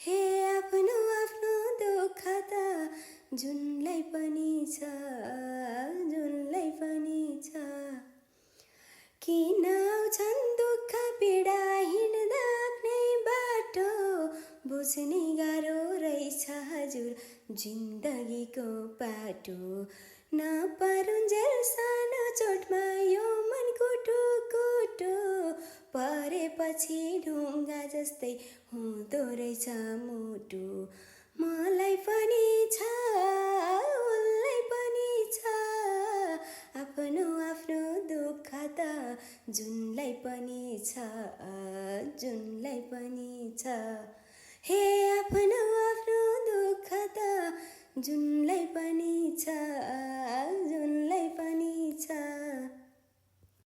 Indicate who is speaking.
Speaker 1: हे आफ्नो आफ्नो दुःख त जुनलाई पनि छ, जुनलाई पनि छ। किन आउँछन् दुःख पीडा हिँड्दा आफ्नै बाटो, बुझ्ने गाह्रो रहेछ हजुर जिन्दगीको पाटो। नपरुन्जेल सानो चोटमा यो मनको टुकुटो, परेपछि ढुङ्गा जस्तै हुँदो रहेछ मुटु। मलाई पनि छ उनलाई पनि छ, आफ्नो आफ्नो दुःख त जुनलाई पनि छ, जुनलाई पनि छ। हे आफ्नो आफ्नो दुःख त जुनलाई पनि छ, जुनलाई पनि छ।